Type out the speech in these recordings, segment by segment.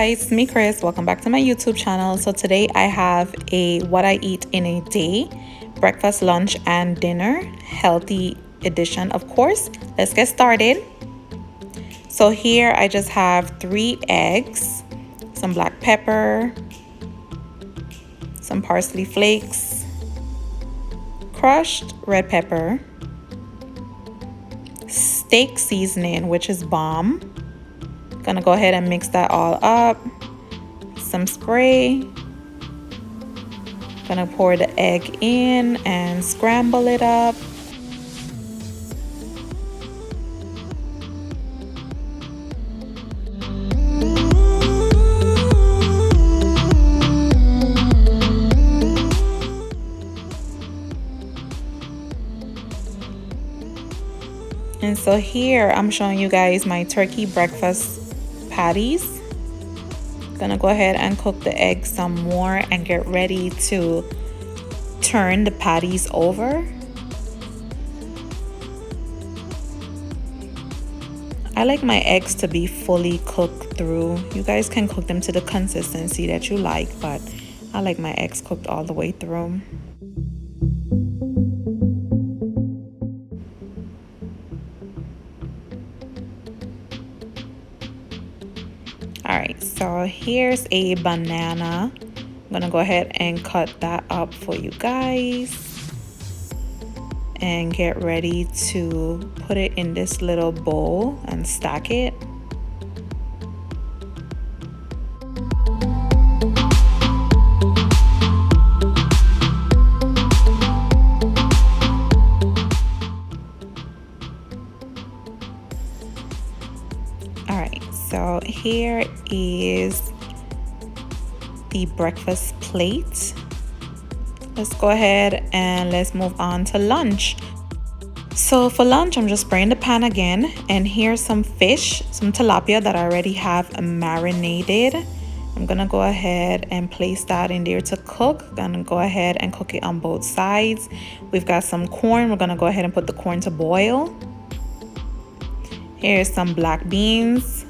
guys, it's me Chris. Welcome back to my YouTube channel. So today I have a what I eat in a day, breakfast, lunch, and dinner, healthy edition of course. Let's get started. So here I just have 3 eggs, some black pepper, some parsley flakes, crushed red pepper, steak seasoning, which is bomb. Gonna go ahead and mix that all up. Some spray. Gonna pour the egg in and scramble it up. And so here I'm showing you guys my turkey breakfast patties. Gonna go ahead and cook the egg some more and get ready to turn the patties over. I like my eggs to be fully cooked through. You guys can cook them to the consistency that you like, but I like my eggs cooked all the way through. Alright, so here's a banana. I'm gonna go ahead and cut that up for you guys and get ready to put it in this little bowl and stack it. Alright, so here is the breakfast plate. Let's go ahead and let's move on to lunch. So for lunch, I'm just spraying the pan again, and here's some fish, some tilapia that I already have marinated. I'm gonna go ahead and place that in there to cook. Gonna go ahead and cook it on both sides. We've got some corn. We're gonna go ahead and put the corn to boil. Here's some black beans,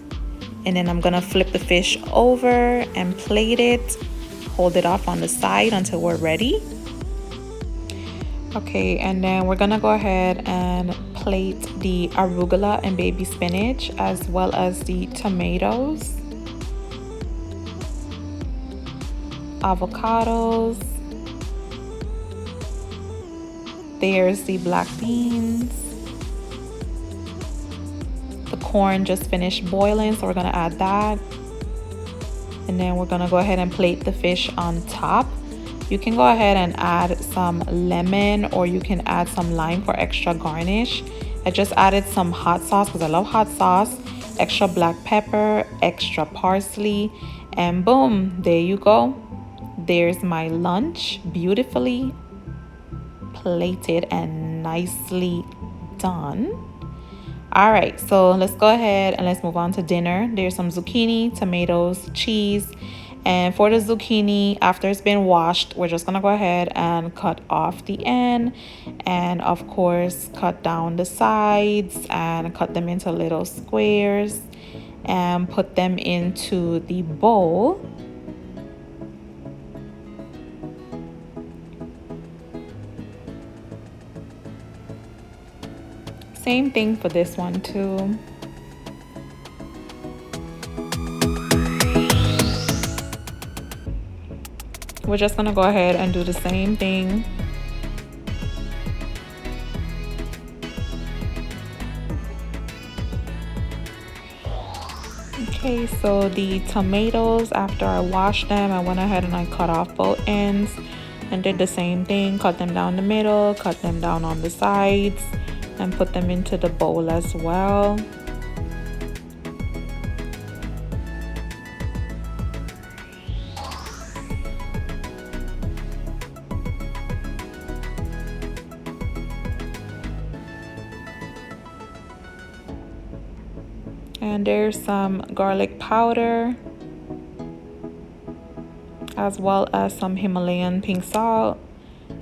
and then I'm gonna flip the fish over and plate it. Hold it off on the side until we're ready. Okay, and then we're gonna go ahead and plate the arugula and baby spinach as well as the tomatoes, avocados. There's the black beans. The corn just finished boiling, so we're gonna add that. And then we're gonna go ahead and plate the fish on top. You can go ahead and add some lemon, or you can add some lime for extra garnish. I just added some hot sauce because I love hot sauce, extra black pepper, extra parsley, and boom, there you go. There's my lunch, beautifully plated and nicely done. All right, so let's go ahead and let's move on to dinner. There's some zucchini, tomatoes, cheese. And for the zucchini, after it's been washed, we're just gonna go ahead and cut off the end, and of course cut down the sides and cut them into little squares and put them into the bowl. Same thing for this one too. We're just gonna go ahead and do the same thing. Okay, so the tomatoes, after I washed them, I went ahead and I cut off both ends and did the same thing. Cut them down the middle, cut them down on the sides, and put them into the bowl as well. And there's some garlic powder as well as some Himalayan pink salt,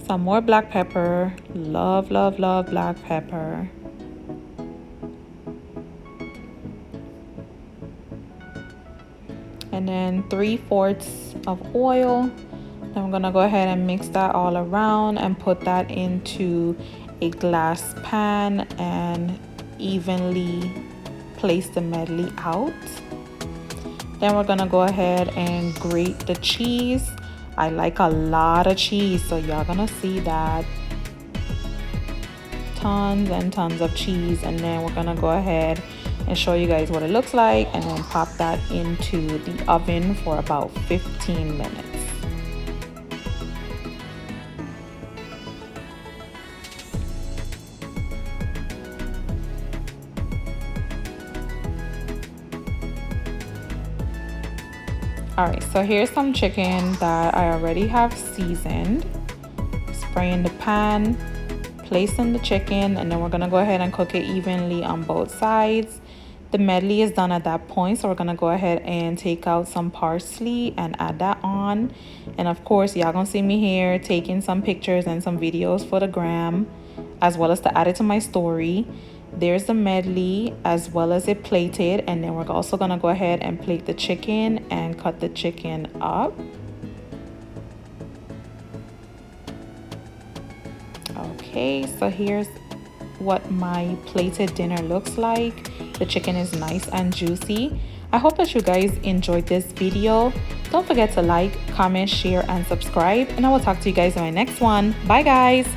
some more black pepper. Love, love, love black pepper. and then 3/4 of oil. Then we're gonna go ahead and mix that all around and put that into a glass pan and evenly place the medley out. Then we're gonna go ahead and grate the cheese. I like a lot of cheese, so y'all gonna see that. Tons and tons of cheese, and then we're gonna go ahead and show you guys what it looks like, and then pop that into the oven for about 15 minutes. Alright, so here's some chicken that I already have seasoned. Spray in the pan, place in the chicken, and then we're gonna go ahead and cook it evenly on both sides. The medley is done at that point, so we're gonna go ahead and take out some parsley and add that on. And of course, y'all gonna see me here taking some pictures and some videos for the gram, as well as to add it to my story. There's the medley as well as it plated, and then we're also gonna go ahead and plate the chicken and cut the chicken up. Okay, so here's what my plated dinner looks like. The chicken is nice and juicy. I hope that you guys enjoyed this video. Don't forget to like, comment, share, and subscribe, and I will talk to you guys in my next one. Bye guys.